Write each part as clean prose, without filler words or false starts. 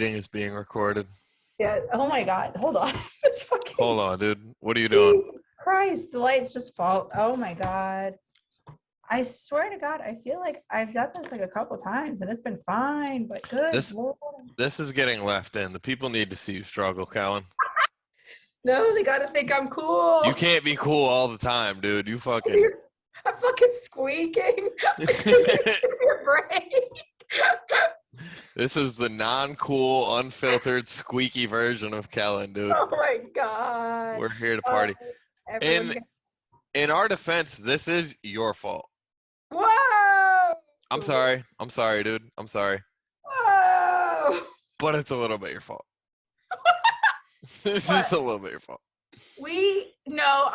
meeting is being recorded. Yeah. Oh my God. Hold on. It's fucking. Hold on, dude. What are you doing? Jesus Christ. The lights just fall. Oh my God. I swear to God, I feel like I've done this like a couple times and it's been fine, but good This Lord. this is getting left in. The people need to see you struggle, Callan. No, they gotta think I'm cool. You can't be cool all the time, dude. You fucking. I'm fucking squeaking. Your brain. This is the non-cool, unfiltered, squeaky version of Callan, dude. Oh my God. We're here to party. Everyone In our defense, this is your fault. Whoa! I'm sorry. I'm sorry, dude. I'm sorry. Whoa! But it's a little bit your fault. This What? is a little bit your fault.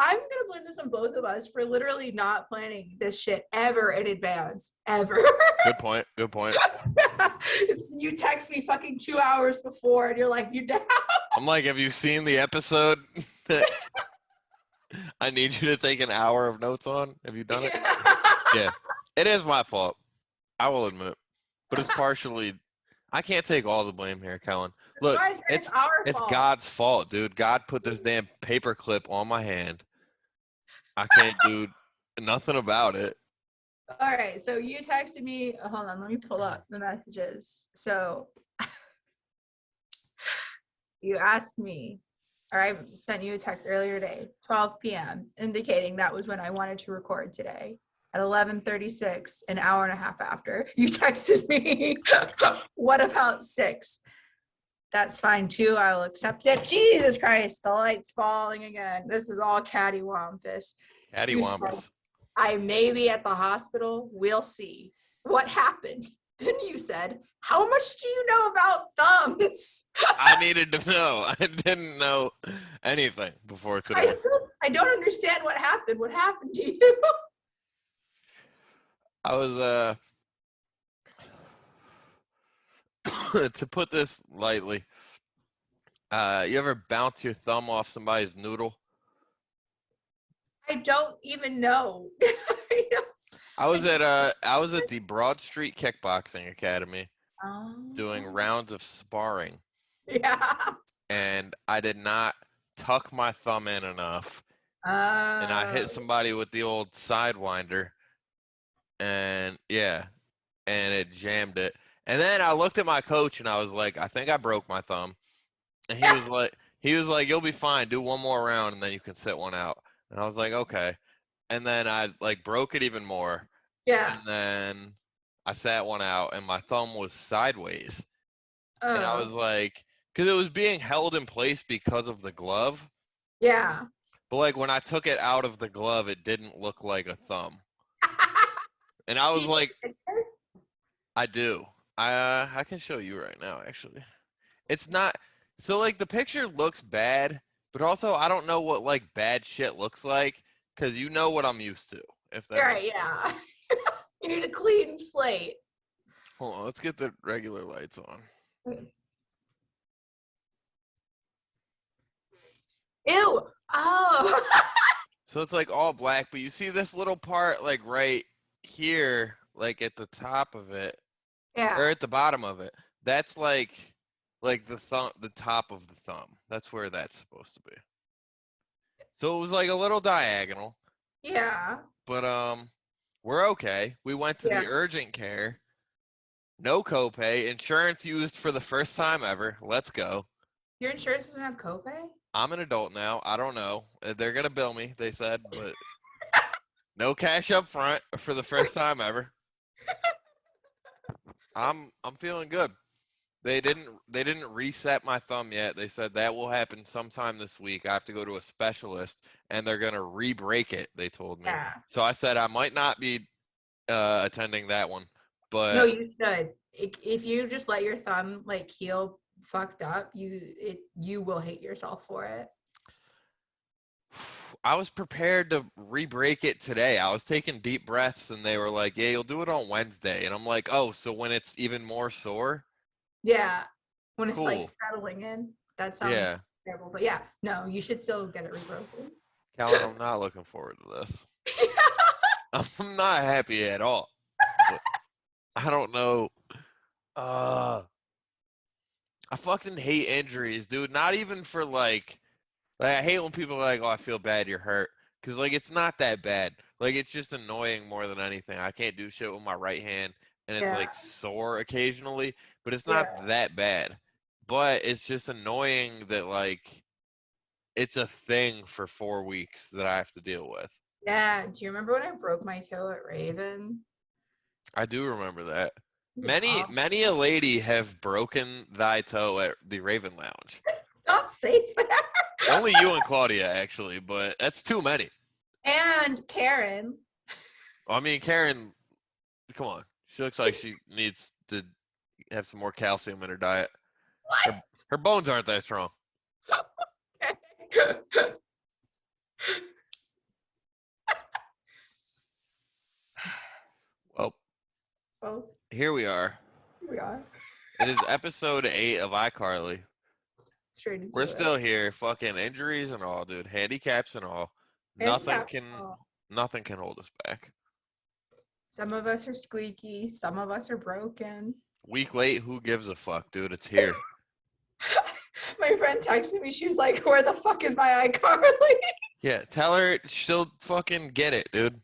I'm gonna blame this on both of us for literally not planning this shit ever in advance. Ever. Good point. Good point. You text me fucking 2 hours before and you're like, you down? I'm like, have you seen the episode that I need you to take an hour of notes on? Have you done it? Yeah. It is my fault. I will admit. But it's partially I can't take all the blame here, Kellen. Look, it's fault. God's fault, dude. God put this damn paper clip on my hand. I can't do nothing about it. All right, so you texted me. Hold on, let me pull up the messages. So you asked me, or I sent you a text earlier today, 12 p.m., indicating that was when I wanted to record today. At 11:36, an hour and a half after, you texted me, what about 6? That's fine too. I'll accept it. Jesus Christ, the light's falling again. This is all cattywampus. Cattywampus. I may be at the hospital. We'll see. What happened? Then you said, how much do you know about thumbs? I needed to know. I didn't know anything before today. I don't understand what happened. What happened to you? I was, to put this lightly, you ever bounce your thumb off somebody's noodle? I don't even know. I was at the Broad Street Kickboxing Academy doing rounds of sparring. Yeah. And I did not tuck my thumb in enough. And I hit somebody with the old Sidewinder. And yeah, and it jammed it. And then I looked at my coach and I was like, I think I broke my thumb. And he was like, you'll be fine. Do one more round and then you can sit one out. And I was like, okay. And then I like broke it even more. Yeah. And then I sat one out and my thumb was sideways. And I was like, because it was being held in place because of the glove. Yeah. But like when I took it out of the glove, it didn't look like a thumb. And I was like, I do. I can show you right now, actually. It's not so like the picture looks bad, but also I don't know what like bad shit looks like because you know what I'm used to. If that right, yeah. You need a clean slate. Hold on, let's get the regular lights on. Ew. Oh. So it's like all black, but you see this little part like right here, like at the top of it. Yeah. Or at the bottom of it. That's like the top of the thumb. That's where that's supposed to be. So it was like a little diagonal. Yeah. But we're okay. We went to the urgent care. No copay. Insurance used for the first time ever. Let's go. Your insurance doesn't have copay? I'm an adult now. I don't know. They're gonna bill me, they said, but no cash up front for the first time ever. I'm feeling good. They didn't reset my thumb yet. They said that will happen sometime this week. I have to go to a specialist and they're gonna re-break it, they told me. Yeah. So I said I might not be attending that one. But no, you should. If you just let your thumb like heal fucked up, you will hate yourself for it. I was prepared to re-break it today. I was taking deep breaths and they were like, yeah, you'll do it on Wednesday. And I'm like, oh, so when it's even more sore? Yeah. When it's cool. Like settling in. That sounds terrible. But yeah, no, you should still get it rebroken. Callan, I'm not looking forward to this. I'm not happy at all. I don't know. I fucking hate injuries, dude. Not even for like I hate when people are like, "Oh, I feel bad, you're hurt," because like it's not that bad. Like it's just annoying more than anything. I can't do shit with my right hand, and it's Yeah. like sore occasionally, but it's not Yeah. that bad. But it's just annoying that like it's a thing for 4 weeks that I have to deal with. Yeah. Do you remember when I broke my toe at Raven? I do remember that. It was Many a awful. lady have broken thy toe at the Raven Lounge. Not safe there. Only you and Claudia, actually, but that's too many. And Karen. I mean, Karen, come on. She looks like she needs to have some more calcium in her diet. What? Her bones aren't that strong. Well, Well, here we are. here we are. It is episode 8 of iCarly. Straight into We're it. still here, fucking injuries and all, dude. Handicaps and all. Nothing Handicap. can Oh. nothing can hold us back. Some of us are squeaky. Some of us are broken. Week late, who gives a fuck, dude? It's here. My friend texted me. She was like, "Where the fuck is my iCarly?" Yeah, tell her she'll fucking get it, dude.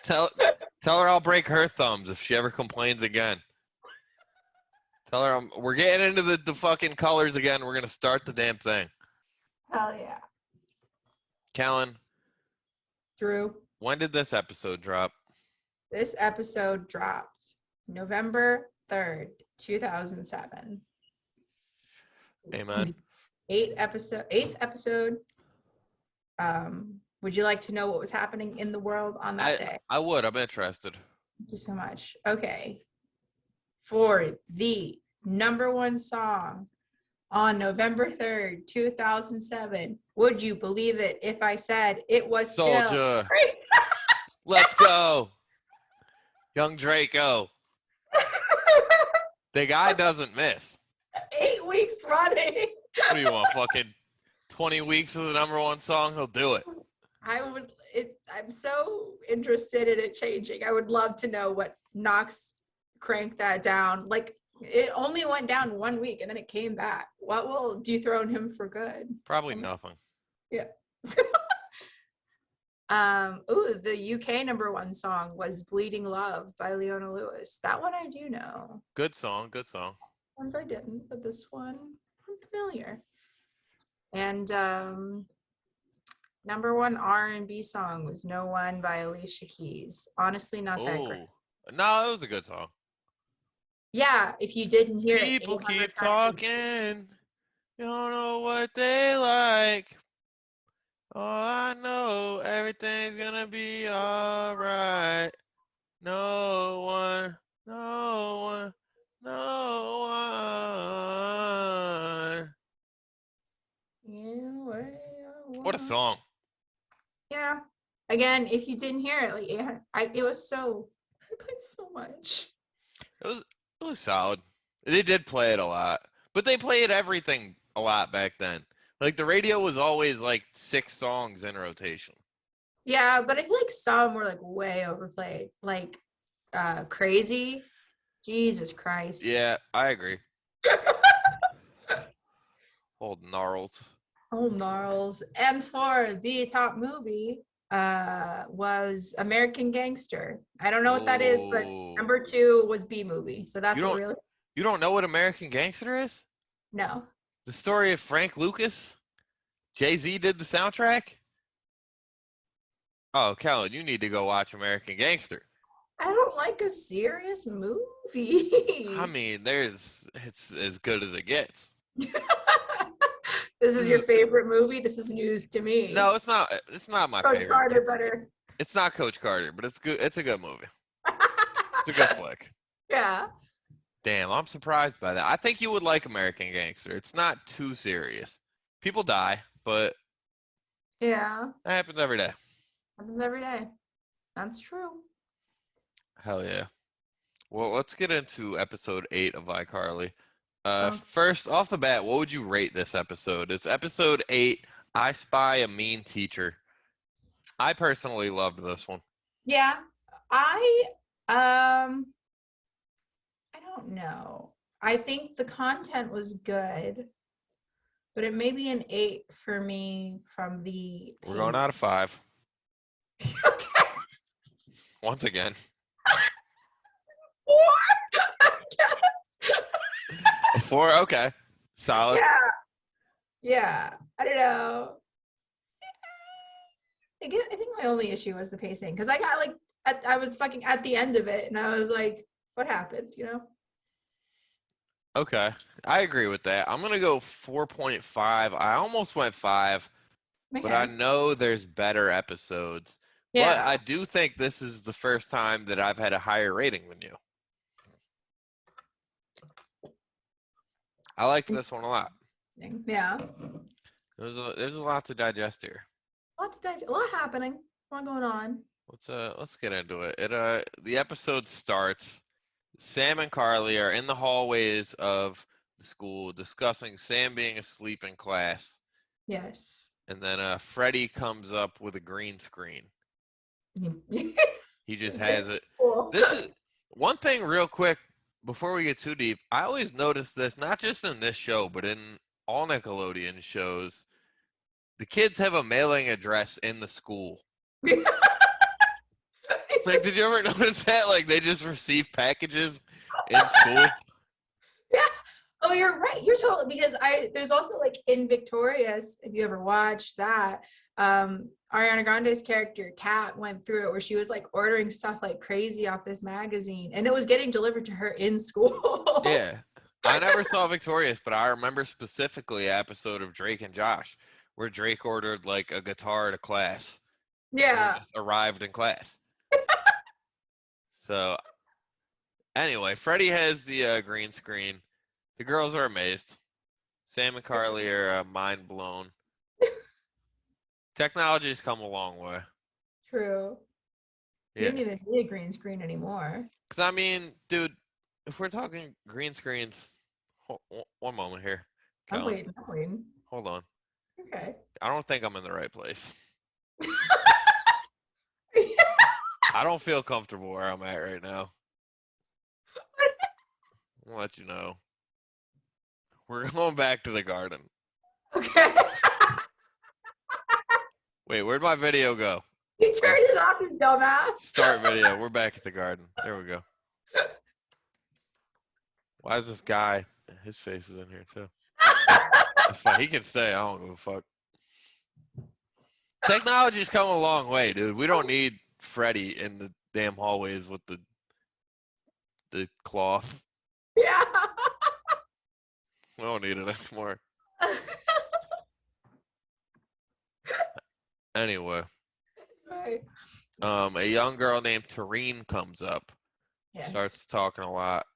Tell her I'll break her thumbs if she ever complains again. Tell her we're getting into the fucking colors again. We're gonna start the damn thing. Hell yeah. Callan, Drew, when did this episode drop? this episode dropped November 3rd, 2007. Amen. Eighth episode. Would you like to know what was happening in the world on that day? I would. I'm interested. Thank you so much. Okay. For the number one song on November 3rd, 2007, would you believe it if I said it was Soldier. still? Let's go. Young Draco. The guy doesn't miss. 8 weeks running. What do you want? Fucking 20 weeks of the number one song? He'll do it. I'm so interested in it changing. I would love to know what Knox cranked that down. Like, it only went down 1 week and then it came back. What will dethrone him for good? Probably nothing. Yeah. The UK number one song was Bleeding Love by Leona Lewis. That one I do know. Good song. Good song. Ones I didn't, but this one I'm familiar. And number one R&B song was No One by Alicia Keys. Honestly, not that great. No, it was a good song. Yeah, if you didn't hear it. People keep talking. You don't know what they like. Oh, I know everything's gonna be alright. No one. What a song. Yeah. Again, if you didn't hear it, like it was so I played so much. It was solid. They did play it a lot, but they played everything a lot back then. Like the radio was always like 6 songs in rotation. Yeah, but I feel like some were like way overplayed. Like Crazy. Jesus Christ. Yeah, I agree. Old gnarls. Old gnarls. And for the top movie was American Gangster. I don't know what that is, but number 2 was B movie. So that's what really. You don't know what American Gangster is? No. The story of Frank Lucas? Jay-Z did the soundtrack? Oh, Kellen, you need to go watch American Gangster. I don't like a serious movie. I mean, it's as good as it gets. This is your favorite movie? This is news to me. No, it's not. It's not my Coach favorite. Carter better. It's not Coach Carter, but it's good. It's a good movie. It's a good flick. Yeah. Damn, I'm surprised by that. I think you would like American Gangster. It's not too serious. People die, but yeah, that happens every day. Happens every day. That's true. Hell yeah. Well, let's get into episode 8 of iCarly. First, off the bat, what would you rate this episode? It's episode 8, I Spy a Mean Teacher. I personally loved this one. Yeah. I don't know. I think the content was good, but it may be an 8 for me from the We're going out of 5. Okay. Once again. 4, I guess. A 4? Okay. Solid. Yeah. I don't know. I think my only issue was the pacing because I got like I was fucking at the end of it and I was like, what happened? You know? Okay. I agree with that. I'm going to go 4.5. I almost went 5, but I Okay. know there's better episodes. But Yeah. I do think this is the first time that I've had a higher rating than you. I liked this one a lot. Yeah. There's a lot to digest here. A lot happening. A lot going on. Let's get into it. The episode starts. Sam and Carly are in the hallways of the school discussing Sam being asleep in class. Yes. And then Freddie comes up with a green screen. He just has it. Cool. This is one thing real quick before we get too deep. I always notice this, not just in this show, but in all Nickelodeon shows. The kids have a mailing address in the school. Like, did you ever notice that? Like, they just receive packages in school. Yeah. Oh, you're right. You're totally because there's also like in Victorious, if you ever watched that, Ariana Grande's character Kat went through it where she was like ordering stuff like crazy off this magazine and it was getting delivered to her in school. Yeah. I never saw Victorious, but I remember specifically an episode of Drake and Josh where Drake ordered like a guitar to class. And it Yeah. just arrived in class. So anyway, Freddie has the green screen. The girls are amazed. Sam and Carly are mind blown. Technology's come a long way. True. You Yeah. didn't even need a green screen anymore. Because, I mean, dude, if we're talking green screens, one moment here. I'm Kellen, waiting. hold on. Okay. I don't think I'm in the right place. I don't feel comfortable where I'm at right now. I'll let you know. We're going back to the garden. Okay. Wait, where'd my video go? You turned it off, you dumbass. Start video. We're back at the garden. There we go. Why is this guy? His face is in here too. That's fine. He can stay. I don't give a fuck. Technology's come a long way, dude. We don't need Freddy in the damn hallways with the cloth. Yeah. We don't need it anymore. Anyway, Right. a young girl named Tareen comes up, Yes. starts talking a lot.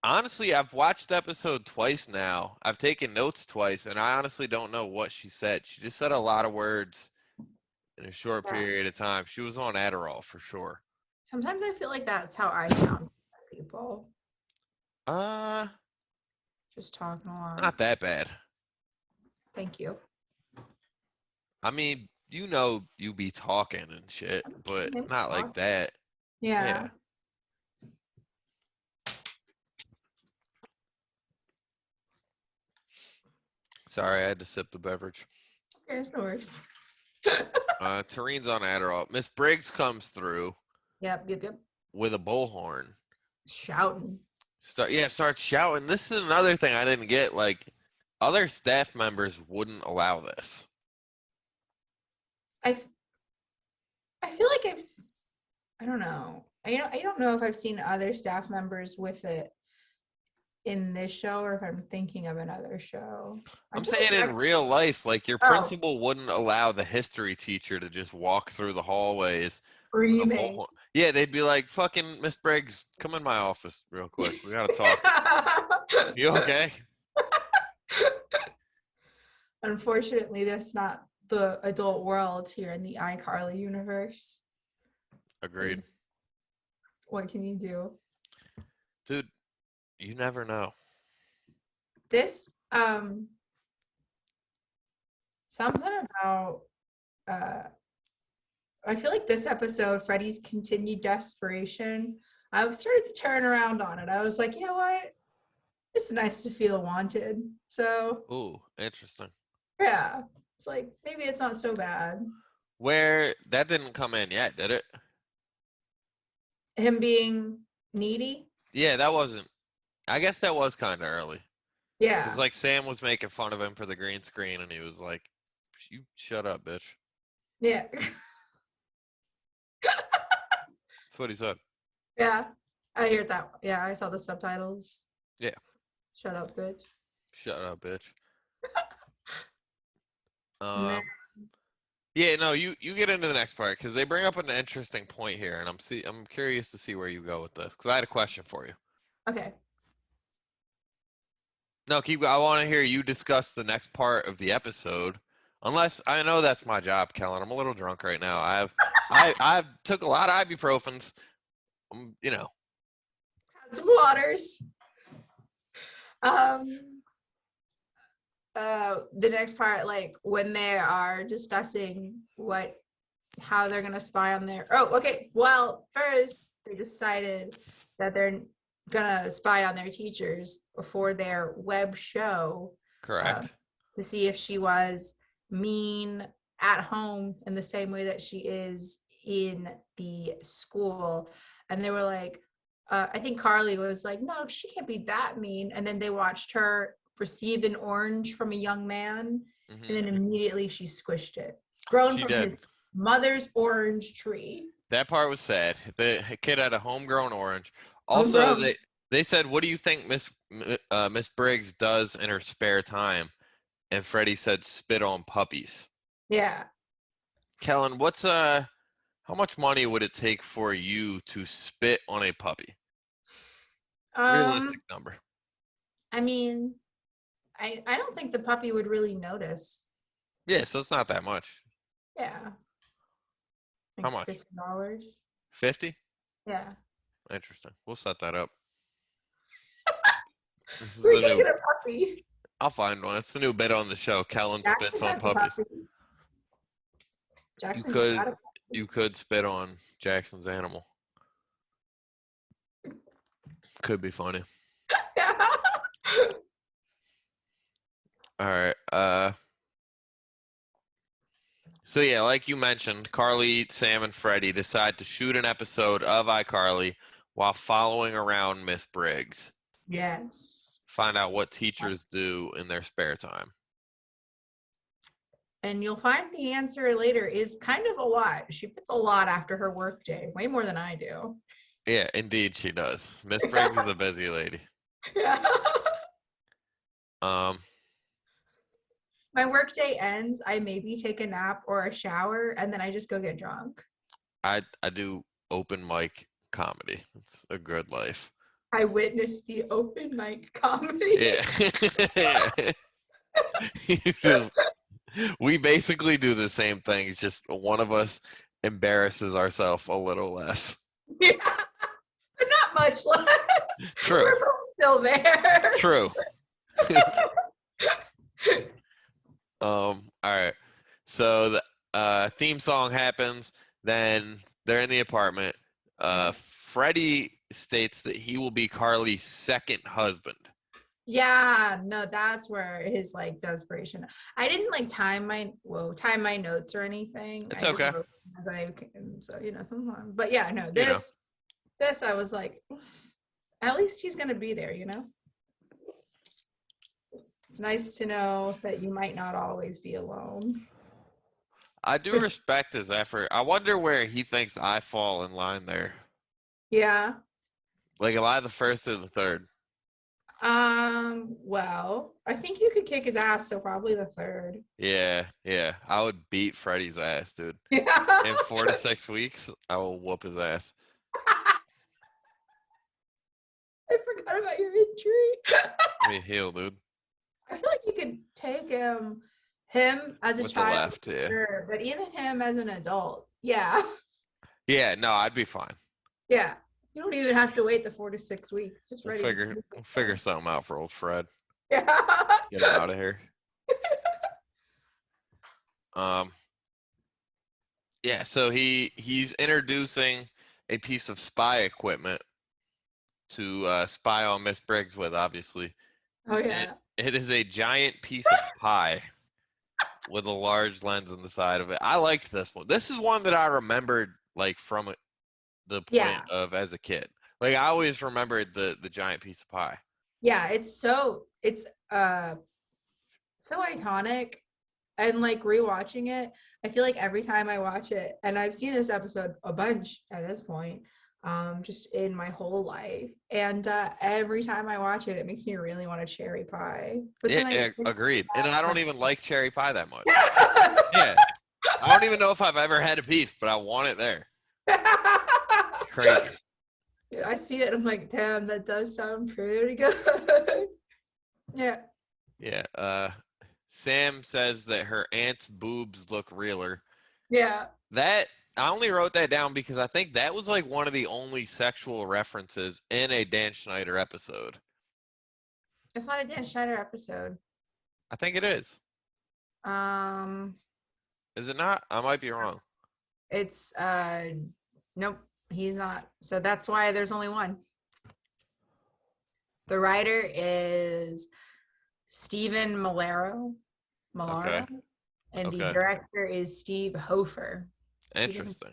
Honestly, I've watched the episode twice now. I've taken notes twice, and I honestly don't know what she said. She just said a lot of words in a short period of time. She was on Adderall for sure. Sometimes I feel like that's how I sound to people. Just talking along. Not that bad. Thank you. I mean, you be talking and shit, but not like that. Yeah. Sorry, I had to sip the beverage. Okay, it's no worries. Tareen's on Adderall. Miss Briggs comes through. Yep. With a bullhorn. Shouting. Starts shouting. This is another thing I didn't get. Like, other staff members wouldn't allow this. I feel like I don't know. I don't know if I've seen other staff members with it in this show or if I'm thinking of another show. I'm saying in real life, like your principal wouldn't allow the history teacher to just walk through the hallways. Screaming. Yeah, they'd be like, fucking Miss Briggs, come in my office real quick. We gotta talk. You okay? Unfortunately, that's not the adult world here in the iCarly universe. Agreed. What can you do? Dude, you never know. This something about I feel like this episode, Freddie's continued desperation I started to turn around on it. I was like, you know what? It's nice to feel wanted. So Ooh, interesting. yeah, it's like maybe it's not so bad. Where that didn't come in yet, did it? Him being needy. Yeah, that wasn't. I guess that was kind of early. Because, Yeah. like, Sam was making fun of him for the green screen, and he was like, "You shut up, bitch." Yeah. That's what he said. Yeah. I heard that. Yeah, I saw the subtitles. Yeah, Shut up, bitch. shut up, bitch. Nah. Yeah, no, you get into the next part because they bring up an interesting point here, and I'm curious to see where you go with this because I had a question for you. Okay. No, keep. I want to hear you discuss the next part of the episode. Unless I know that's my job, Kellen. I'm a little drunk right now. I've took a lot of ibuprofens. You know, Had some waters. Um the next part, like when they are discussing how they're gonna spy on their okay. Well, first they decided that they're gonna spy on their teachers for their web show, uh, correct. to see if she was mean at home in the same way that she is in the school. And they were like, I think Carly was like, no, she can't be that mean. And then they watched her receive an orange from a young man, and Hmm. then immediately she squished it, grown She from his did. mother's orange tree. That part was sad. The kid had a homegrown orange. Also, Homegrown. they said, "What do you think Miss Briggs does in her spare time?" And Freddie said, "Spit on puppies." Yeah. Kellen, how much money would it take for you to spit on a puppy? Um, Realistic number. I mean, I don't think the puppy would really notice. Yeah, so it's not that much. Yeah. How Like much? $50. 50? Yeah. Interesting. We'll set that up. This is Where are the you gonna new. get a puppy? I'll find one. It's the new bit on the show. Kellen spits Jackson on has a puppies. puppy. You Jackson's could got a you puppy. could spit on Jackson's animal. Could be funny. All right. So yeah, like you mentioned, Carly, Sam, and Freddie decide to shoot an episode of iCarly while following around Miss Briggs. Yes. Find out what teachers do in their spare time. And you'll find the answer later is kind of a lot. She puts a lot after her work day, way more than I do. Yeah, indeed she does. Miss Briggs is a busy lady. Yeah. Um, My work day ends, I maybe take a nap or a shower, and then I just go get drunk. I do open mic comedy. It's a good life. I witnessed the open mic comedy. Yeah. Yeah. You just we basically do the same thing. It's just one of us embarrasses ourselves a little less. Yeah, but not much less. True. We're both still there. True. All right. So the theme song happens, then they're in the apartment. Yeah. Freddie states that he will be Carly's second husband. Yeah, no, that's where his like desperation. I didn't like time my notes or anything. It's I just okay. wrote as I can, so sometimes. But yeah, no, You know. this I was like, at least he's gonna be there, It's nice to know that you might not always be alone. I do respect his effort. I wonder where he thinks I fall in line there. Yeah. Like, am I the first or the third? Well, I think you could kick his ass, so probably the third. Yeah, yeah. I would beat Freddie's ass, dude. Yeah. In 4 to 6 weeks, I will whoop his ass. I forgot about your injury. Me heal, dude. I feel like you could take him as a With the child, left, yeah. sure, but even him as an adult, yeah. Yeah, no, I'd be fine. Yeah. You don't even have to wait the 4 to 6 weeks. Just We'll ready. figure something out for old Fred. Yeah. Get him out of here. Um, yeah, so he's introducing a piece of spy equipment to spy on Miss Briggs with, obviously. Oh, yeah. It is a giant piece of pie with a large lens on the side of it. I liked this one. This is one that I remembered like from the point of as a kid. Like I always remembered the giant piece of pie. Yeah, it's so iconic. And like rewatching it, I feel like every time I watch it, and I've seen this episode a bunch at this point, just in my whole life, and every time I watch it, it makes me really want a cherry pie. But Yeah, then agreed. And I don't even like cherry pie that much. Yeah, I don't even know if I've ever had a piece, but I want it there. It's crazy. I see it, I'm like, damn, that does sound pretty good. Yeah. Yeah. Sam says that her aunt's boobs look realer. Yeah. That I only wrote that down because I think that was like one of the only sexual references in a Dan Schneider episode. It's not a Dan Schneider episode. I think it is. Is it not? I might be wrong. It's nope, he's not. So that's why there's only one. The writer is Stephen Malaro. Okay. And the director is Steve Hofer. Interesting.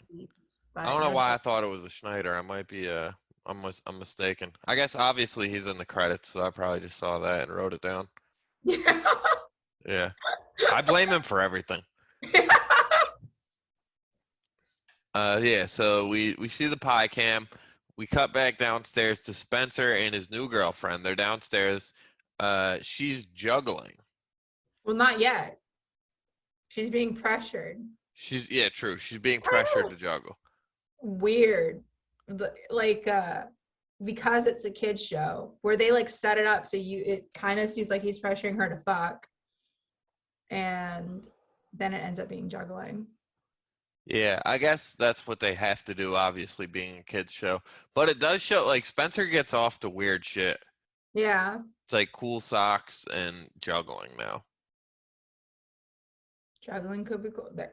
I don't know why I thought it was a Schneider. I might be I'm mistaken. I guess obviously he's in the credits, so I probably just saw that and wrote it down. Yeah. Yeah. I blame him for everything. Yeah, so we see the pie cam. We cut back downstairs to Spencer and his new girlfriend. They're downstairs. She's juggling. Well, not yet. She's being pressured. True. She's being pressured to juggle. Weird. Like because it's a kid's show where they like set it up so it kind of seems like he's pressuring her to fuck. And then it ends up being juggling. Yeah, I guess that's what they have to do, obviously, being a kid's show. But it does show, like, Spencer gets off to weird shit. Yeah. It's like cool socks and juggling now. Juggling could be cool. I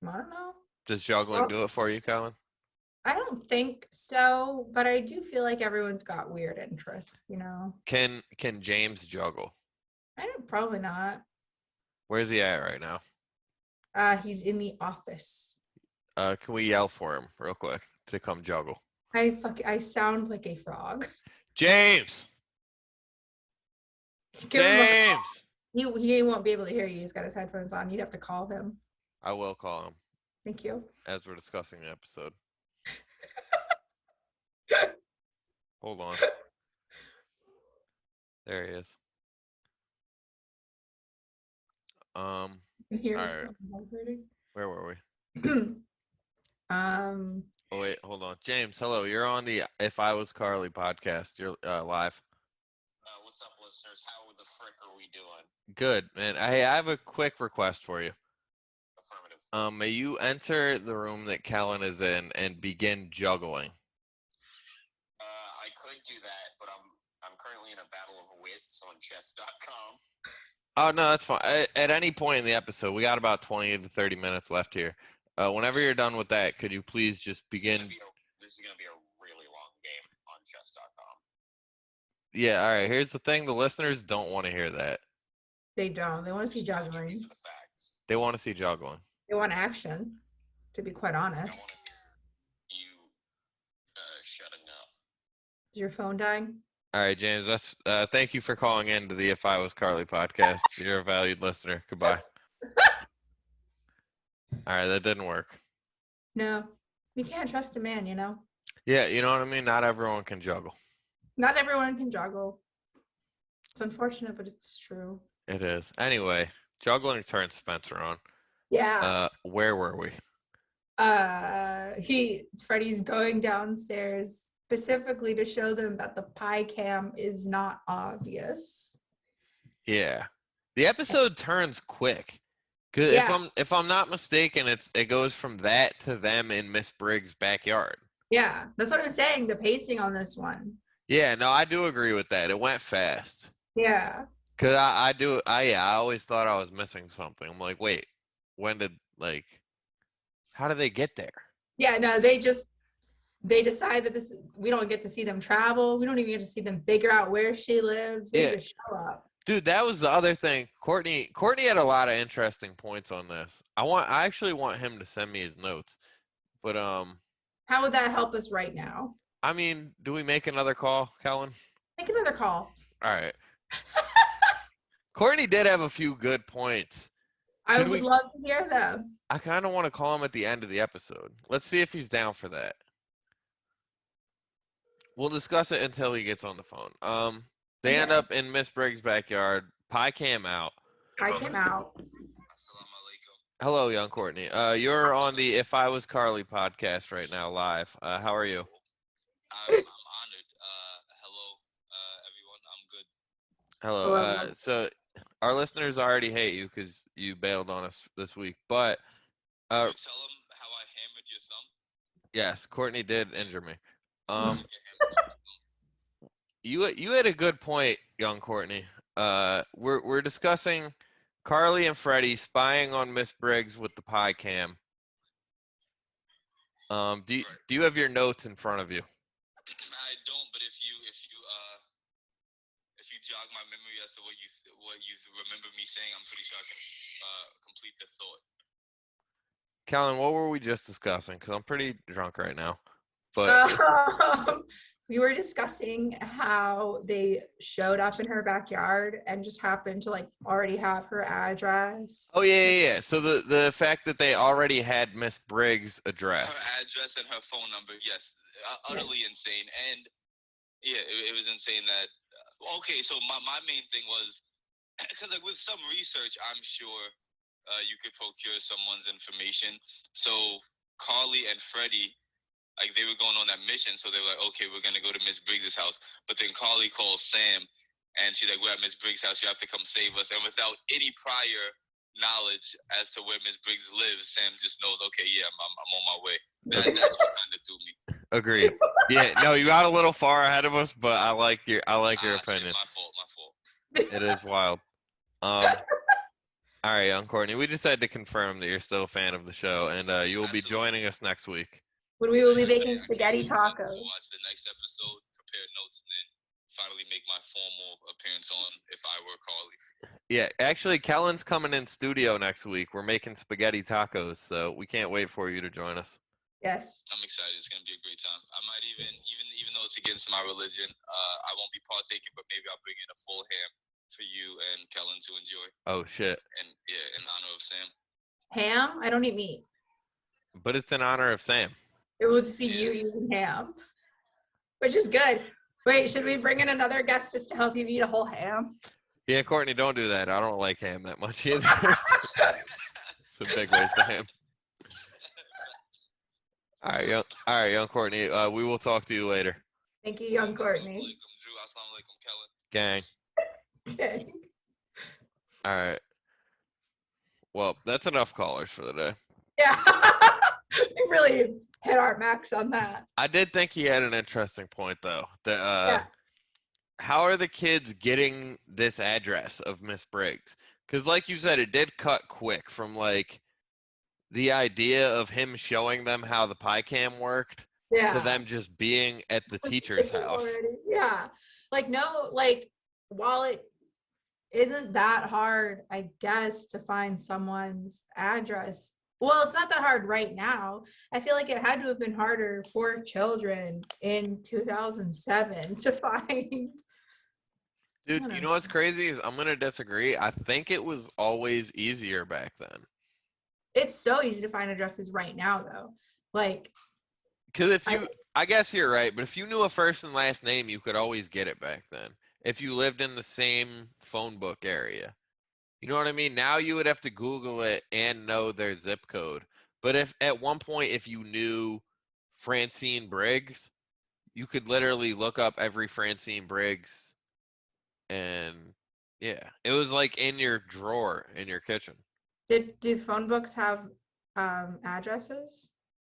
don't know. Does juggling do it for you, Colin? I don't think so, but I do feel like everyone's got weird interests, you know? Can James juggle? Probably not. Where's he at right now? He's in the office. Can we yell for him real quick to come juggle? I sound like a frog. James! James! He won't be able to hear you. He's got his headphones on. You'd have to call him. I will call him. Thank you. As we're discussing the episode. Hold on. There he is. All right. Where were we? Oh wait, hold on. James, hello. You're on the If I Was Carly podcast. You're live. What's up, listeners? How the frick are we doing? Good, man. I have a quick request for you. Affirmative. May you enter the room that Kellen is in and begin juggling? I could do that, but I'm currently in a battle of wits on chess.com. Oh no, that's fine. At any point in the episode, we got about 20 to 30 minutes left here. Whenever you're done with that, could you please just begin? This is gonna be a really long game on chess.com. Yeah, all right. Here's the thing: the listeners don't want to hear that. They don't. They want to see juggling. These are the facts. They want to see juggling. They want action. To be quite honest. I want to hear you shutting up. Is your phone dying? All right, James. That's thank you for calling in to the If I Was Carly podcast. You're a valued listener. Goodbye. All right, that didn't work. No, you can't trust a man, you know? Yeah, you know what I mean? Not everyone can juggle. Not everyone can juggle. It's unfortunate, but it's true. It is. Anyway, juggling turns Spencer on. Yeah. Where were we? Freddie's going downstairs specifically to show them that the pie cam is not obvious. Yeah. The episode turns quick. Cause if I'm not mistaken, it goes from that to them in Miss Briggs' backyard. Yeah, that's what I'm saying. The pacing on this one. Yeah, no, I do agree with that. It went fast. Yeah. Cause I always thought I was missing something. I'm like, wait, how did they get there? Yeah, no, they decide that we don't get to see them travel. We don't even get to see them figure out where she lives. They just show up. Dude, that was the other thing. Courtney had a lot of interesting points on this. I actually want him to send me his notes. But how would that help us right now? I mean, do we make another call, Kellen? Make another call. All right. Courtney did have a few good points. I would love to hear them. I kind of want to call him at the end of the episode. Let's see if he's down for that. We'll discuss it until he gets on the phone. They end up in Miss Briggs' backyard. Pie came out. Hello, young Courtney. You're on the If I Was Carly podcast right now, live. How are you? I'm honored. Hello, everyone. I'm good. Hello. So our listeners already hate you because you bailed on us this week. But did you tell them how I hammered your thumb? Yes, Courtney did injure me. You had a good point, young Courtney. We're discussing Carly and Freddie spying on Miss Briggs with the pie cam. Do you have your notes in front of you? I don't, but if you jog my memory as to what you remember me saying, I'm pretty sure I can complete the thought. Kellen, what were we just discussing? Because I'm pretty drunk right now. But we were discussing how they showed up in her backyard and just happened to like already have her address. Oh yeah. So the fact that they already had Miss Briggs' address. Her address and her phone number, yes. Utterly insane. And yeah, it was insane that okay, so my main thing was because like with some research, I'm sure you could procure someone's information. So Carly and Freddie, like they were going on that mission, so they were like, okay, we're gonna go to Miss Briggs' house. But then Carly calls Sam, and she's like, we're at Miss Briggs' house. You have to come save us. And without any prior knowledge as to where Miss Briggs lives, Sam just knows, okay, yeah, I'm on my way. That's what kind of threw me. Agreed. Yeah, no, you got a little far ahead of us, but I like your opinion. Shit, my fault. It is wild. All right, young Courtney, we just had to confirm that you're still a fan of the show, and you will be joining us next week. When we will be making spaghetti tacos. Watch the next episode, prepare notes, and then finally make my formal appearance on If I Were Carly. Yeah, actually, Kellen's coming in studio next week. We're making spaghetti tacos, so we can't wait for you to join us. Yes. I'm excited. It's gonna be a great time. I might even though it's against my religion, I won't be partaking, but maybe I'll bring in a full ham for you and Kellen to enjoy. Oh shit! And yeah, in honor of Sam. Ham? I don't eat meat. But it's in honor of Sam. It will just be you using ham, which is good. Wait, should we bring in another guest just to help you eat a whole ham? Yeah, Courtney, don't do that. I don't like ham that much either. It's a big waste of ham. All right, young Courtney. We will talk to you later. Thank you, young Courtney. Gang. Okay. All right. Well, that's enough callers for the day. Yeah. We really hit our max on that. I did think he had an interesting point, though. How are the kids getting this address of Miss Briggs? Because, like you said, it did cut quick from like the idea of him showing them how the pie cam worked to them just being at the teacher's house. Yeah. While it isn't that hard, I guess, to find someone's address. Well, it's not that hard right now. I feel like it had to have been harder for children in 2007 to find. Dude, you know what's crazy is I'm going to disagree. I think it was always easier back then. It's so easy to find addresses right now, though. Because I guess you're right, but if you knew a first and last name, you could always get it back then. If you lived in the same phone book area. You know what I mean? Now you would have to Google it and know their zip code. But if at one point, if you knew Francine Briggs, you could literally look up every Francine Briggs. And yeah, it was like in your drawer in your kitchen. Do phone books have addresses?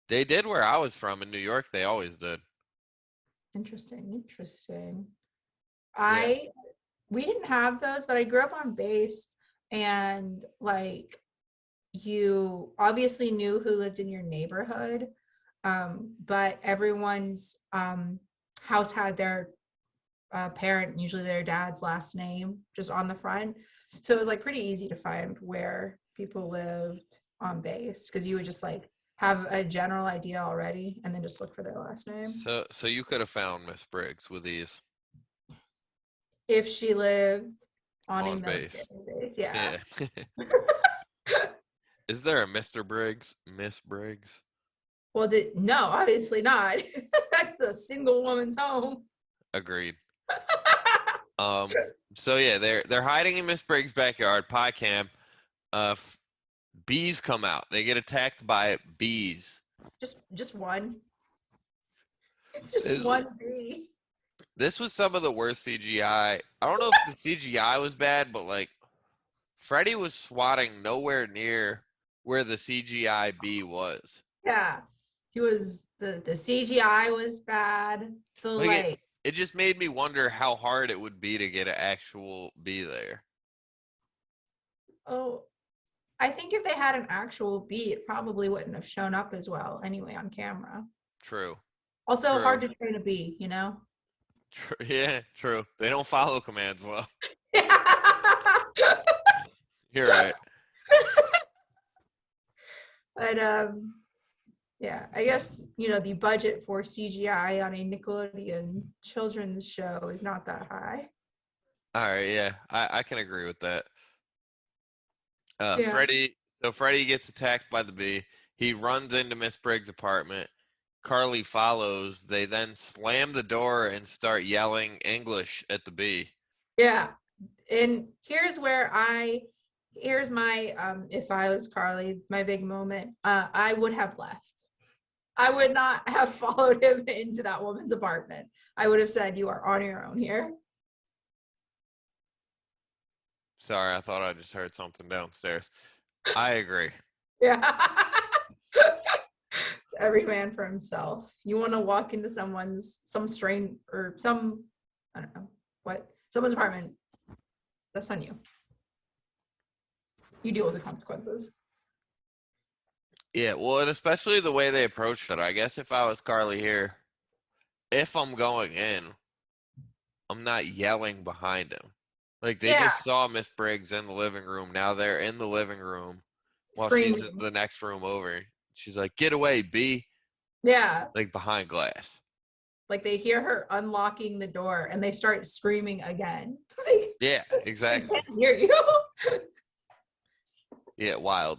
They did where I was from in New York. They always did. Interesting. Yeah. We didn't have those, but I grew up on base, and you obviously knew who lived in your neighborhood. But everyone's house had their parent, usually their dad's last name, just on the front. So it was like pretty easy to find where people lived on base because you would just like have a general idea already and then just look for their last name. So you could have found Miss Briggs with ease. If she lived on a base. military base, yeah. Is there a Mr. Briggs? Miss Briggs? Well, no, obviously not. That's a single woman's home. Agreed. So yeah, they're hiding in Miss Briggs' backyard, pie camp. Bees come out. They get attacked by bees. Just one. It's just one bee. This was some of the worst CGI. I don't know if the CGI was bad, but like Freddy was swatting nowhere near where the CGI bee was. Yeah. He was the CGI was bad. It just made me wonder how hard it would be to get an actual bee there. Oh, I think if they had an actual bee, it probably wouldn't have shown up as well anyway on camera. True. Also, hard to train a bee, you know? True. Yeah, true. They don't follow commands well. You're right. But yeah, I guess, the budget for CGI on a Nickelodeon children's show is not that high. All right, yeah, I can agree with that. Yeah. Freddy gets attacked by the bee. He runs into Miss Briggs' apartment. Carly follows. They then slam the door and start yelling English at the bee. Yeah. And here's my, if I was Carly, my big moment, I would have left. I would not have followed him into that woman's apartment. I would have said, you are on your own here. Sorry, I thought I just heard something downstairs. I agree. Yeah. Every man for himself. You want to walk into someone's apartment, that's on you. You deal with the consequences. Yeah, well, and especially the way they approached it. I guess if I was Carly here, if I'm going in, I'm not yelling behind him. Like, they just saw Miss Briggs in the living room. Now they're in the living room while she's in the next room over. She's like, get away, B. Yeah. Like, behind glass. Like, they hear her unlocking the door and they start screaming again. Yeah, exactly. I can't hear you. Yeah, wild.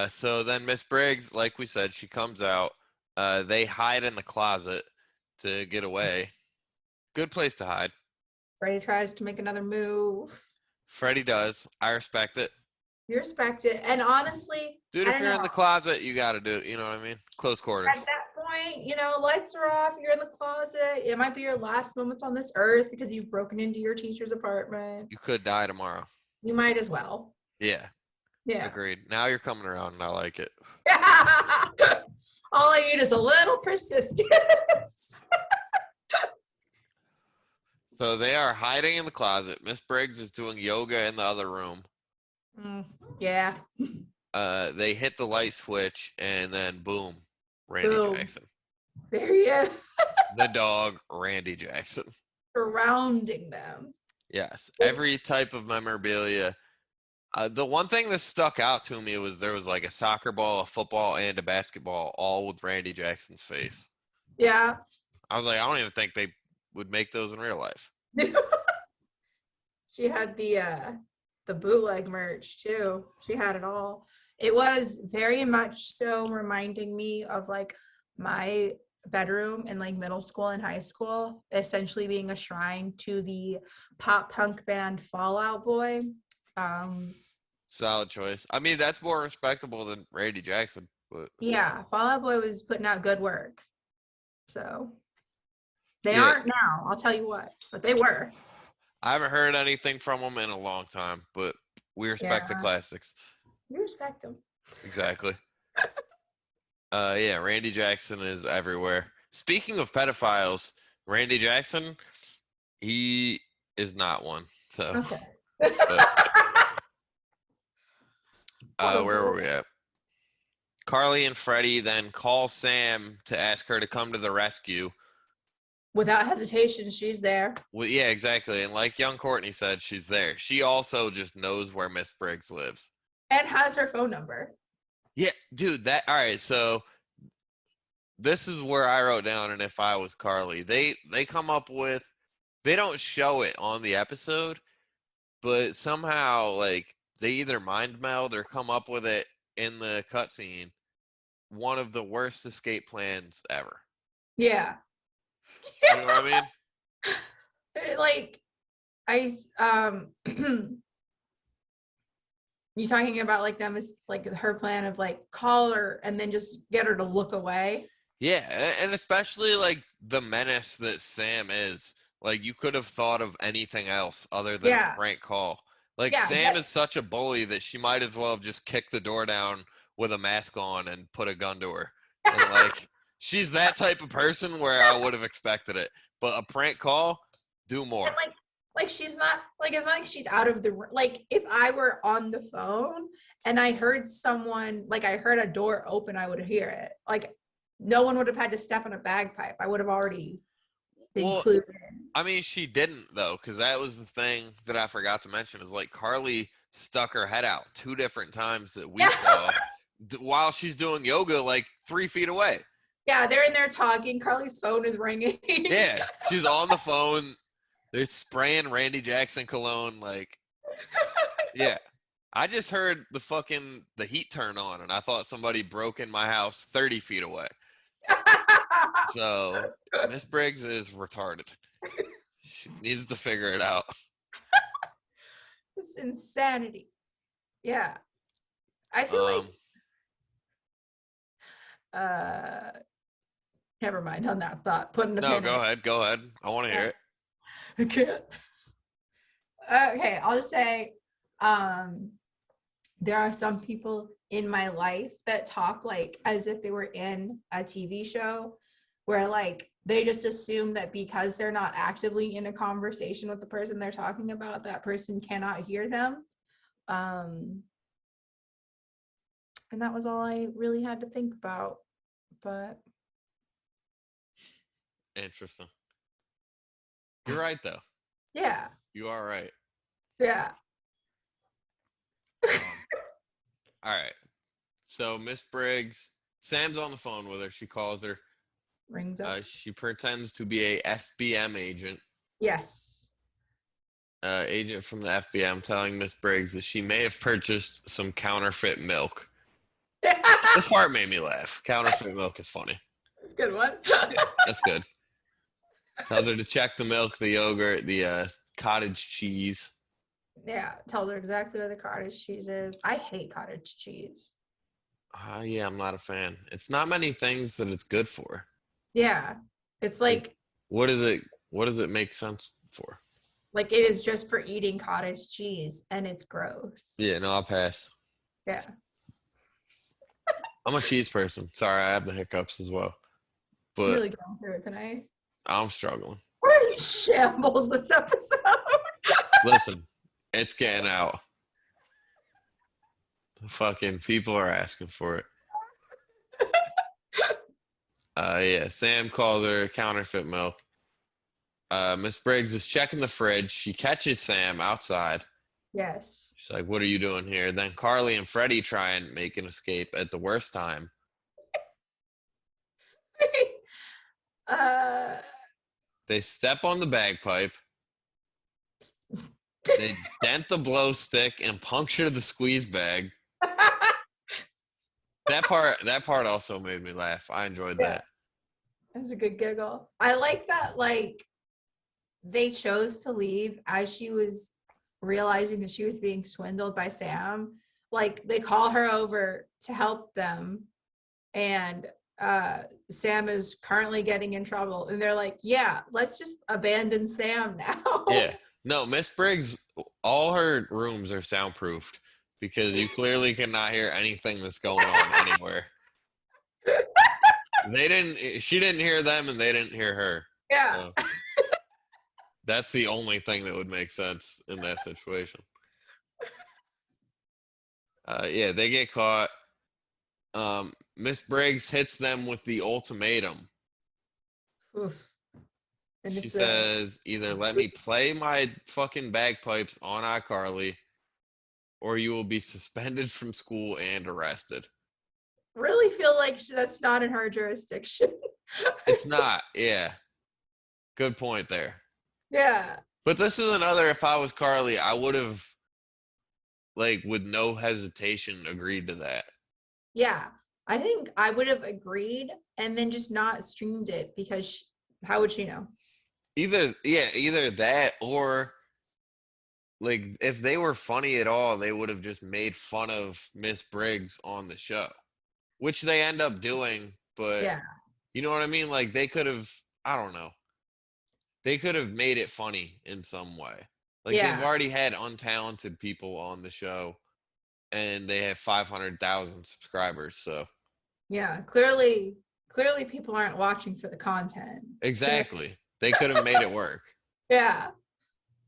So then Miss Briggs, like we said, she comes out. They hide in the closet to get away. Good place to hide. Freddy tries to make another move. Freddy does. I respect it. You respect it. And honestly, dude, if you're in the closet, you got to do it. You know what I mean? Close quarters. At that point, lights are off. You're in the closet. It might be your last moments on this earth because you've broken into your teacher's apartment. You could die tomorrow. You might as well. Yeah. Yeah. Agreed. Now you're coming around and I like it. All I need is a little persistence. So they are hiding in the closet. Miss Briggs is doing yoga in the other room. Yeah. They hit the light switch and then boom, Randy Jackson. There he is. The dog, Randy Jackson. Surrounding them. Yes. Every type of memorabilia. The one thing that stuck out to me was there was like a soccer ball, a football, and a basketball, all with Randy Jackson's face. Yeah. I was like, I don't even think they would make those in real life. She had the bootleg merch too. She had it all. It was very much so reminding me of like my bedroom in like middle school and high school, essentially being a shrine to the pop punk band Fall Out Boy. Solid choice. I mean, that's more respectable than Randy Jackson. But yeah, Fall Out Boy was putting out good work. So they aren't now, I'll tell you what, but they were. I haven't heard anything from them in a long time, but we respect the classics. We respect them. Exactly. Randy Jackson is everywhere. Speaking of pedophiles, Randy Jackson, he is not one. So, okay. Where were we at? Carly and Freddie then call Sam to ask her to come to the rescue. Without hesitation, she's there. Well, yeah, exactly. And like young Courtney said, she's there. She also just knows where Miss Briggs lives. And has her phone number. Yeah, dude, all right, so this is where I wrote down, and if I was Carly, they come up with, they don't show it on the episode, but somehow, like, they either mind meld or come up with it in the cutscene. One of the worst escape plans ever. Yeah. You know what I mean? Like, you talking about like them as like her plan of like call her and then just get her to look away? Yeah, and especially like the menace that Sam is. Like, you could have thought of anything else other than a prank call. Like, Sam is such a bully that she might as well have just kicked the door down with a mask on and put a gun to her. And like, she's that type of person where I would have expected it. But a prank call, do more. And like she's not like, it's not like she's out of the like, if I were on the phone and I heard someone, like I heard a door open, I would hear it. Like, no one would have had to step on a bagpipe. I would have already been clued in. I mean, she didn't though, because that was the thing that I forgot to mention. Is like Carly stuck her head out 2 different times that we saw while she's doing yoga, like 3 feet away. Yeah, they're in there talking. Carly's phone is ringing. Yeah, she's on the phone. They're spraying Randy Jackson cologne. Like, yeah. I just heard the heat turn on, and I thought somebody broke in my house 30 feet away. So Miss Briggs is retarded. She needs to figure it out. It's insanity. Yeah. I feel like never mind on that thought. Putting the No, go ahead. I want to hear it. I can't. Okay, I'll just say there are some people in my life that talk like as if they were in a TV show, where like they just assume that because they're not actively in a conversation with the person they're talking about, that person cannot hear them. And that was all I really had to think about. But interesting. You're right though. Yeah. You are right. Yeah. All right. So Miss Briggs, Sam's on the phone with her. She calls her. Rings up. She pretends to be a FBM agent. Yes. Agent from the FBM telling Miss Briggs that she may have purchased some counterfeit milk. This part made me laugh. Counterfeit milk is funny. That's a good one. That's good. Tells her to check the milk, the yogurt, the cottage cheese. Yeah, tells her exactly where the cottage cheese is. I hate cottage cheese. Yeah, I'm not a fan. It's not many things that it's good for. Yeah, it's like what does it make sense for? Like, it is just for eating cottage cheese, and it's gross. Yeah, no, I'll pass. Yeah. I'm a cheese person. Sorry, I have the hiccups as well. But I'm really going through it tonight. I'm struggling. We're in shambles this episode. Listen, it's getting out. The fucking people are asking for it. Yeah, Sam calls her counterfeit milk. Miss Briggs is checking the fridge. She catches Sam outside. Yes. She's like, what are you doing here? Then Carly and Freddie try and make an escape at the worst time. They step on the bagpipe. They dent the glow stick and puncture the squeeze bag. That part also made me laugh. I enjoyed that. That's a good giggle. I like that, like, they chose to leave as she was realizing that she was being swindled by Sam. Like, they call her over to help them, and Sam is currently getting in trouble, and they're like, yeah, let's just abandon Sam now. Yeah. No, Miss Briggs, all her rooms are soundproofed because you clearly cannot hear anything that's going on anywhere. She didn't hear them and they didn't hear her. Yeah. So that's the only thing that would make sense in that situation. Yeah, they get caught. Miss Briggs hits them with the ultimatum. Oof. And She it's says, either let me play my fucking bagpipes on iCarly, or you will be suspended from school and arrested. really feel like that's not in her jurisdiction. It's not, yeah. Good point there. Yeah. But this is another, if I was Carly, I would have, like, with no hesitation, agreed to that. Yeah. I think I would have agreed and then just not streamed it because how would she know? Either that or like if they were funny at all, they would have just made fun of Miss Briggs on the show, which they end up doing. But Yeah. you know what I mean? Like they could have, I don't know, they could have made it funny in some way. Like they've Yeah. already had untalented people on the show, and they have 500,000 subscribers. So Yeah. Clearly people aren't watching for the content. exactly, they could have made it work. Yeah.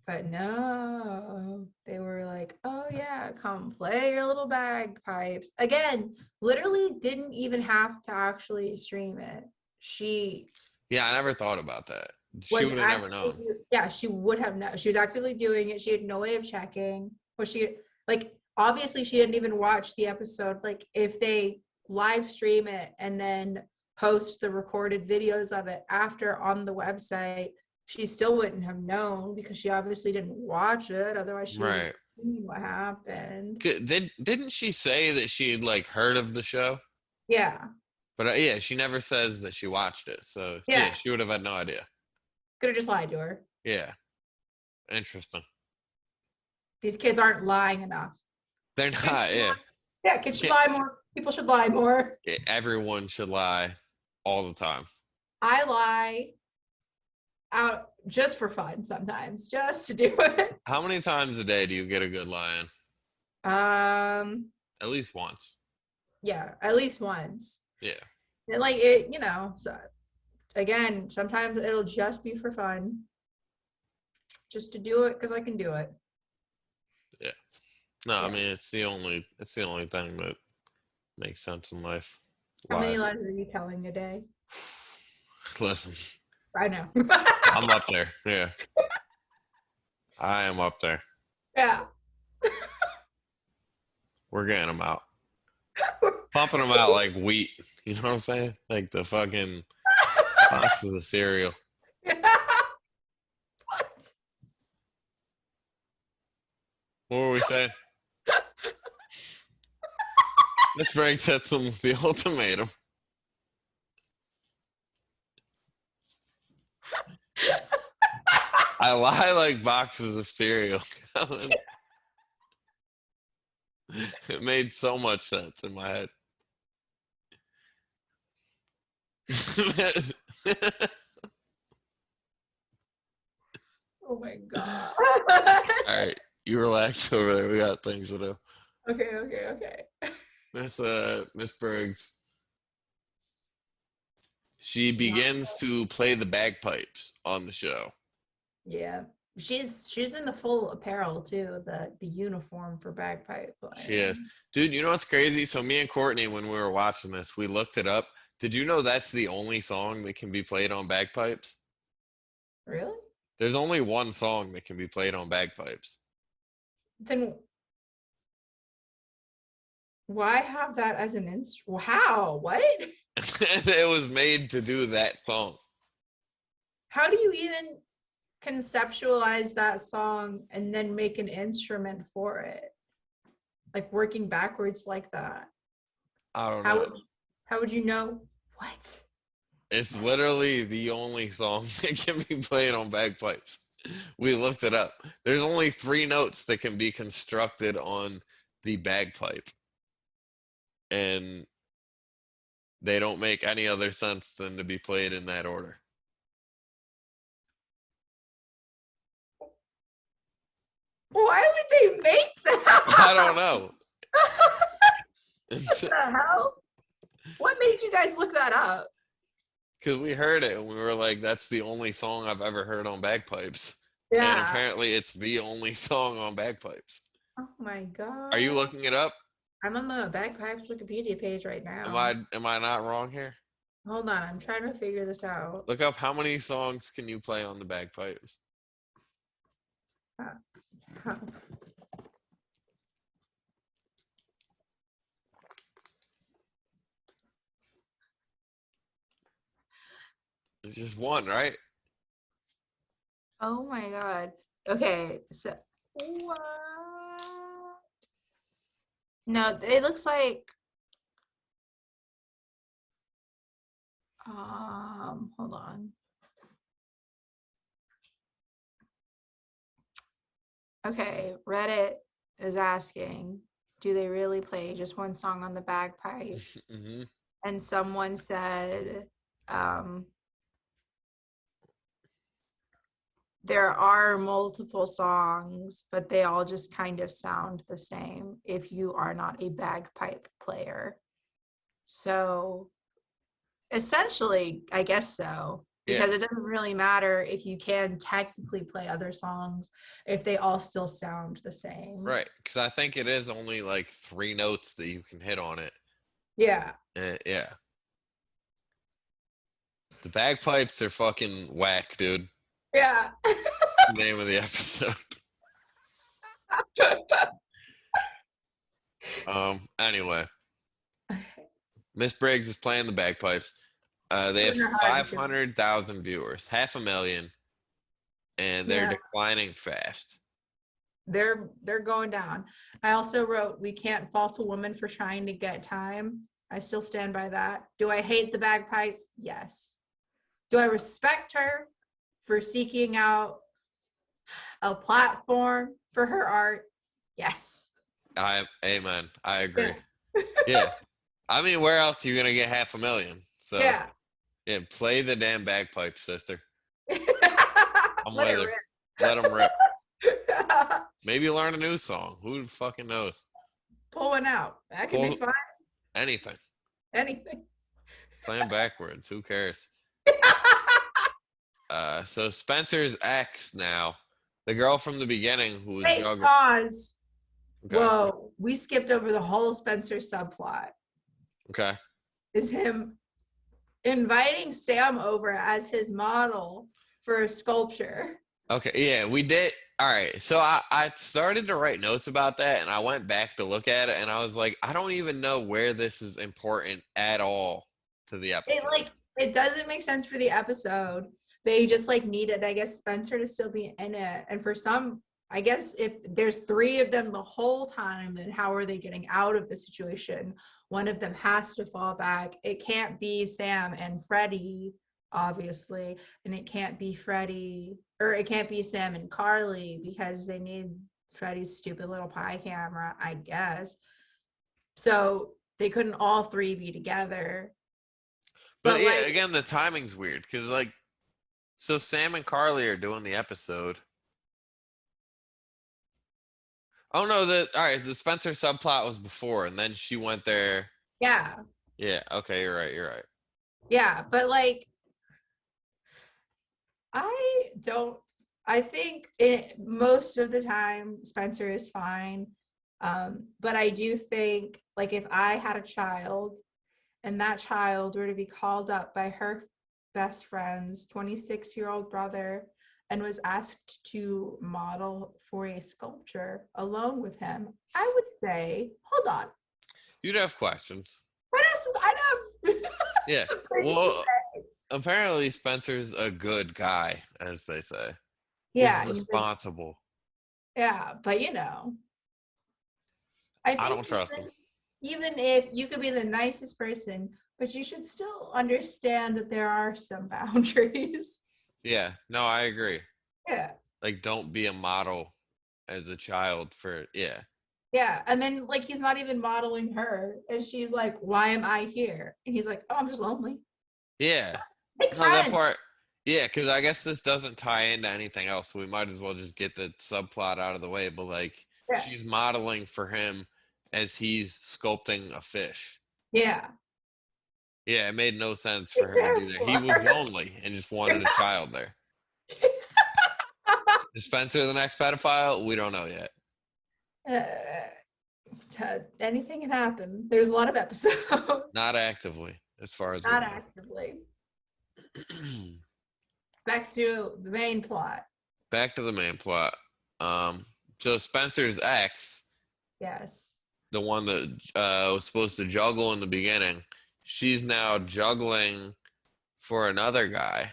But no, they were like, oh yeah, come play your little bagpipes. Again, literally didn't even have to actually stream it. She Yeah, I never thought about that. She was would have never known. yeah, she would have known. She was actively doing it. She had no way of checking. Was she like obviously she didn't even watch the episode. Like if they live stream it and then post the recorded videos of it after on the website, she still wouldn't have known because she obviously didn't watch it. Otherwise, she would have Right. seen what happened. Didn't she say that she had like heard of the show? Yeah. But yeah, she never says that she watched it. So yeah, Yeah. she would have had no idea. Could have just lied to her. Yeah. Interesting. These kids aren't lying enough. They're not, yeah. Yeah, kids should lie more. People should lie more. Everyone should lie all the time. I lie out just for fun sometimes, just to do it. How many times a day do you get a good lie in? At least once. Yeah, at least once. Yeah. And like it, you know, so again, sometimes it'll just be for fun. Just to do it because I can do it. Yeah. No, Yeah. I mean it's the only thing that makes sense in life. How many lies are you telling a day? Listen. I know. I'm up there. Yeah. I am up there. Yeah. We're getting them out. Pumping them out like wheat. You know what I'm saying? Like the fucking boxes of cereal. What? What were we saying? Miss Frank hits them with the ultimatum. I lie like boxes of cereal. It made so much sense in my head. Oh my god. All right, you relax over there. We got things to do. Okay. Miss Briggs. She begins to play the bagpipes on the show. Yeah. She's in the full apparel too, the uniform for bagpipe playing. She is. Dude, you know what's crazy? So me and Courtney, when we were watching this, we looked it up. Did you know that's the only song that can be played on bagpipes? Really? There's only one song that can be played on bagpipes. Then why have that as an instrument? How? What? It was made to do that song. How do you even conceptualize that song and then make an instrument for it? Like working backwards like that. I don't know. How would you know? What? It's literally the only song that can be played on bagpipes. We looked it up. There's only 3 notes that can be constructed on the bagpipe. And they don't make any other sense than to be played in that order. Why would they make that? I don't know. What the hell? What made you guys look that up? Because we heard it and we were like, that's the only song I've ever heard on bagpipes. Yeah. And apparently it's the only song on bagpipes. Oh my god. Are you looking it up? I'm on the bagpipes Wikipedia page right now. Am I not wrong here? Hold on, I'm trying to figure this out. Look up how many songs can you play on the bagpipes? Huh. It's just one, right? Oh my god. Okay, so what? No, it looks like hold on. Okay, Reddit is asking, do they really play just one song on the bagpipes? Mm-hmm. And someone said, there are multiple songs, but they all just kind of sound the same if you are not a bagpipe player. So essentially, I guess so, because it doesn't really matter if you can technically play other songs if they all still sound the same. Right, because I think it is only like 3 notes that you can hit on it. Yeah. Yeah. The bagpipes are fucking whack, dude. Yeah. Name of the episode. Anyway, Miss Briggs is playing the bagpipes. They have 500,000 viewers, 500,000, and they're declining fast. They're going down. I also wrote, we can't fault a woman for trying to get time. I still stand by that. Do I hate the bagpipes? Yes. Do I respect her for seeking out a platform for her art? Yes. Amen. I agree. Yeah. I mean, where else are you gonna get 500,000? So yeah, play the damn bagpipes, sister. I'm with her. Let them rip. Maybe learn a new song. Who fucking knows? Pull one out. That could be fun. Anything. Playing backwards. Who cares? So Spencer's ex now, the girl from the beginning who was younger. Pause. Okay. Whoa, we skipped over the whole Spencer subplot. Okay. Is him inviting Sam over as his model for a sculpture. Okay, yeah, we did. All right, so I started to write notes about that, and I went back to look at it, and I was like, I don't even know where this is important at all to the episode. It doesn't make sense for the episode. They just needed, I guess, Spencer to still be in it. And for some, I guess if there's 3 of them the whole time, then how are they getting out of the situation? One of them has to fall back. It can't be Sam and Freddie, obviously, and it can't be Sam and Carly because they need Freddie's stupid little pie camera, I guess. So they couldn't all 3 be together. But yeah, again, the timing's weird because so Sam and Carly are doing the episode. Oh no, the Spencer subplot was before, and then she went there. Yeah. Yeah. Okay, you're right. Yeah, but I think most of the time Spencer is fine. But I do think if I had a child and that child were to be called up by her best friend's 26-year-old brother and was asked to model for a sculpture alone with him, I would say, hold on. You'd have questions. I'd have yeah. Well, apparently Spencer's a good guy, as they say. Yeah. He's responsible. Yeah, but I don't trust him. Even if you could be the nicest person, but you should still understand that there are some boundaries. Yeah, no, I agree. Yeah. Don't be a model as a child yeah. Yeah, and then he's not even modeling her, and she's like, "Why am I here?" And he's like, "Oh, I'm just lonely." Yeah. No, that part. Yeah, because I guess this doesn't tie into anything else, so we might as well just get the subplot out of the way. But she's modeling for him as he's sculpting a fish. Yeah. Yeah, it made no sense for her to do that. He was lonely and just wanted a child there. Is Spencer the next pedophile? We don't know yet. Anything can happen. There's a lot of episodes. Not actively, as far as Not we know. actively. Back to the main plot. Back to the main plot. So Spencer's ex, Yes. the one that was supposed to juggle in the beginning, she's now juggling for another guy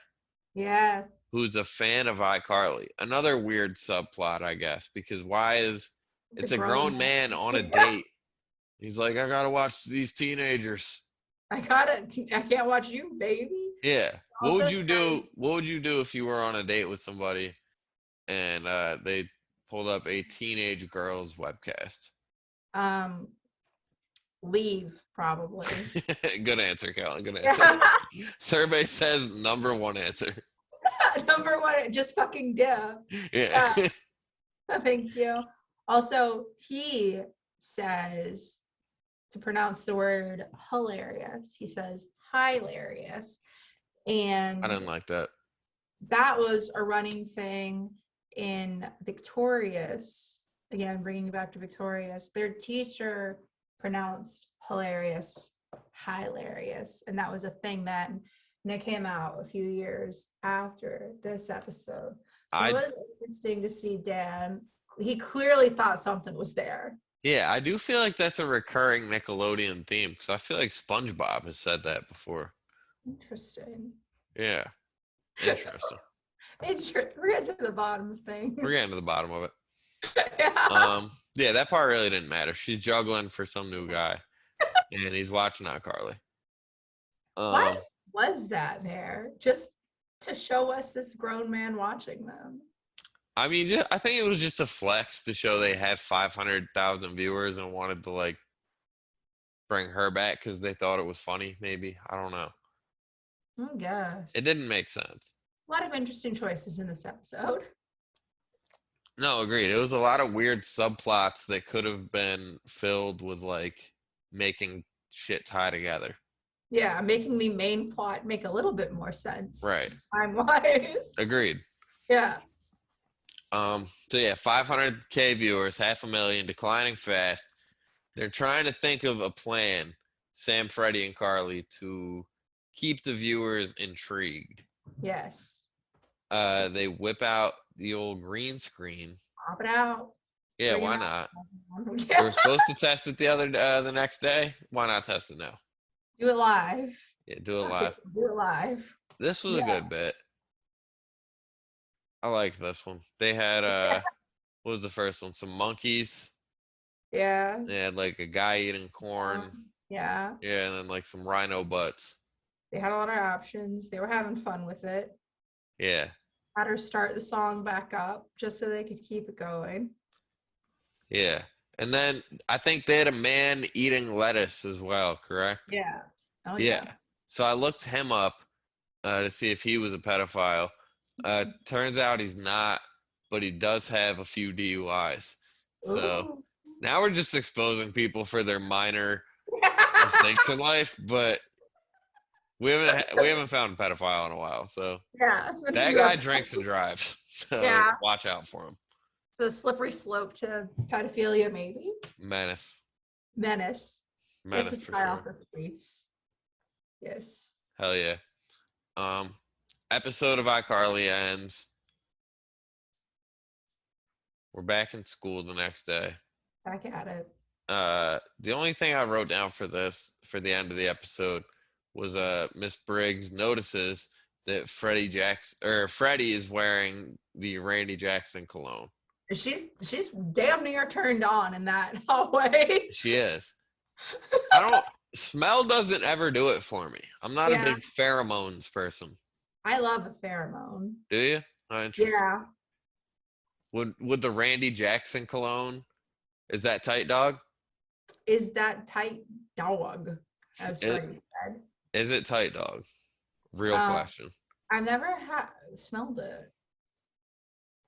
Yeah. who's a fan of iCarly. Another weird subplot, I guess, because why is it's a grown man on a date? He's like, I gotta watch these teenagers. I can't watch you, baby. Yeah. What Also would you do? What would you do if you were on a date with somebody and they pulled up a teenage girl's webcast? Leave, probably. Good answer, Kellen. Good answer. Survey says number one answer. Number one, just fucking dip. Yeah. Thank you. Also, he says to pronounce the word hilarious. He says hilarious. And I didn't like that. that was a running thing in Victorious. Again, bringing you back to Victorious. Their teacher pronounced hilarious hilarious. And that was a thing then. And it came out a few years after this episode. So it was interesting to see Dan. He clearly thought something was there. Yeah, I do feel like that's a recurring Nickelodeon theme because I feel like SpongeBob has said that before. Interesting. Yeah. Interesting. We're getting to the bottom of things. We're getting to the bottom of it. Yeah. Yeah, that part really didn't matter. She's juggling for some new guy, and he's watching iCarly. Why was that there? Just to show us this grown man watching them. I mean, I think it was just a flex to show they had 500,000 viewers and wanted to like bring her back because they thought it was funny. Maybe I don't know. I guess It didn't make sense. A lot of interesting choices in this episode. No, agreed. It was a lot of weird subplots that could have been filled with like making shit tie together. Yeah, making the main plot make a little bit more sense. Right. Time-wise. Agreed. Yeah. So yeah, 500K viewers, 500,000, declining fast. They're trying to think of a plan, Sam, Freddie, and Carly, to keep the viewers intrigued. Yes. They whip out the old green screen. Pop it out. Yeah, Bring why it out. not? They were supposed to test it the next day. Why not test it now? Do it live. Yeah, do it live. Do it live. This was a good bit. I liked this one. They had what was the first one? Some monkeys. Yeah. They had like a guy eating corn. Yeah. Yeah, and then like some rhino butts. They had a lot of options. They were having fun with it. Yeah. Had her start the song back up just so they could keep it going. Yeah. And then I think they had a man eating lettuce as well, correct? Yeah. Oh, yeah. So I looked him up to see if he was a pedophile. Turns out he's not, but he does have a few DUIs. So now we're just exposing people for their minor mistakes in life, but we haven't found a pedophile in a while. So yeah, that guy drinks and drives. So watch out for him. It's a slippery slope to pedophilia, maybe. Menace for for sure. Off the streets. Yes. Hell yeah. Episode of iCarly ends. We're back in school the next day. Back at it. The only thing I wrote down for the end of the episode was Miss Briggs notices that Freddie is wearing the Randy Jackson cologne. She's damn near turned on in that hallway. She is. Smell doesn't ever do it for me. I'm not a big pheromones person. I love a pheromone. Do you? Oh, interesting. Yeah. Would the Randy Jackson cologne, is that tight dog? Is that tight dog, as Freddie said. Is it tight dog? Real question. I've never smelled it.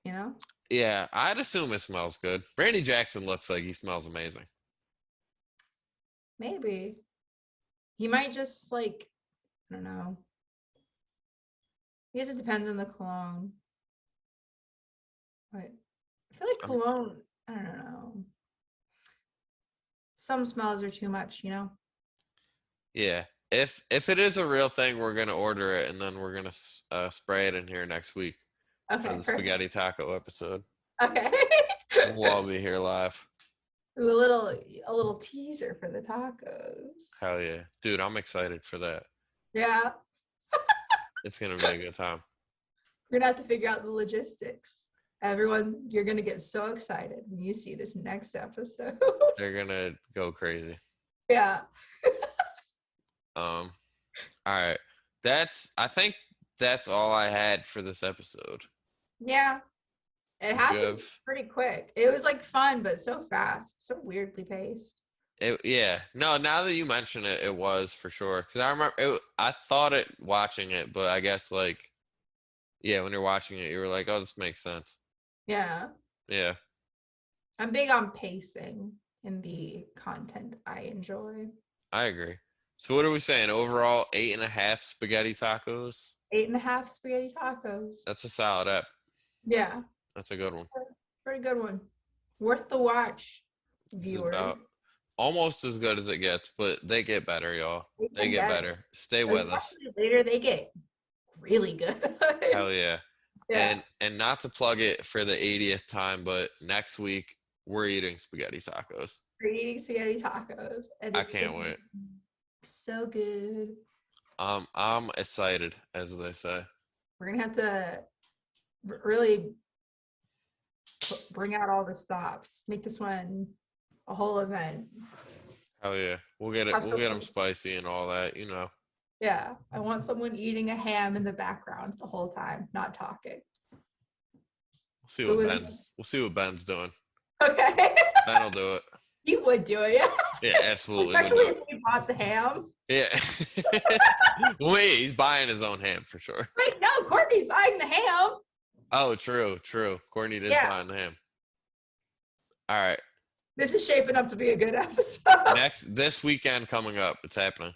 You know? Yeah, I'd assume it smells good. Randy Jackson looks like he smells amazing. Maybe. He might just I don't know. I guess it depends on the cologne. But I feel like cologne, I don't know. some smells are too much, you know? Yeah. If it is a real thing, we're gonna order it and then we're gonna spray it in here next week for Okay, the perfect. spaghetti taco episode. Okay. We'll all be here live. Ooh, a little teaser for the tacos. Hell yeah. Dude, I'm excited for that. Yeah. It's gonna be a good time. We're gonna have to figure out the logistics. Everyone, you're gonna get so excited when you see this next episode. They're gonna go crazy. Yeah. All right. I think that's all I had for this episode. Yeah. It happened pretty quick. It was like fun, but so fast, so weirdly paced. Yeah. No, now that you mention it, it was for sure. Because I remember I thought it watching it, but I guess like, yeah, when you're watching it, you were like, oh, this makes sense. Yeah. Yeah. I'm big on pacing in the content I enjoy. I agree. So what are we saying? Overall, 8.5 spaghetti tacos? 8.5 spaghetti tacos. That's a solid ep. Yeah. That's a good one. Pretty good one. Worth the watch, This is viewers. about almost as good as it gets, but they get better, y'all. They get better. Stay with us. Later, they get really good. Hell yeah. Yeah. And not to plug it for the 80th time, but next week we're eating spaghetti tacos. We're eating spaghetti tacos. And I can't wait. So good. I'm excited, as they say. We're gonna have to really bring out all the stops. Make this one a whole event. Hell yeah. We'll get them spicy and all that, you know. Yeah. I want someone eating a ham in the background the whole time, not talking. We'll see what Ben's doing. Okay. Ben will do it. He would do it, yeah. Yeah, absolutely. Especially if he bought the ham. Yeah. Wait, he's buying his own ham for sure. Wait, no, Courtney's buying the ham. Oh, true. Courtney did buy the ham. All right. This is shaping up to be a good episode. This weekend coming up, it's happening.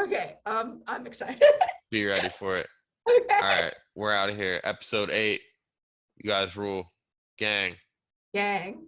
Okay, I'm excited. Be ready for it. Okay. All right, we're out of here. Episode 8. You guys rule. Gang. Gang.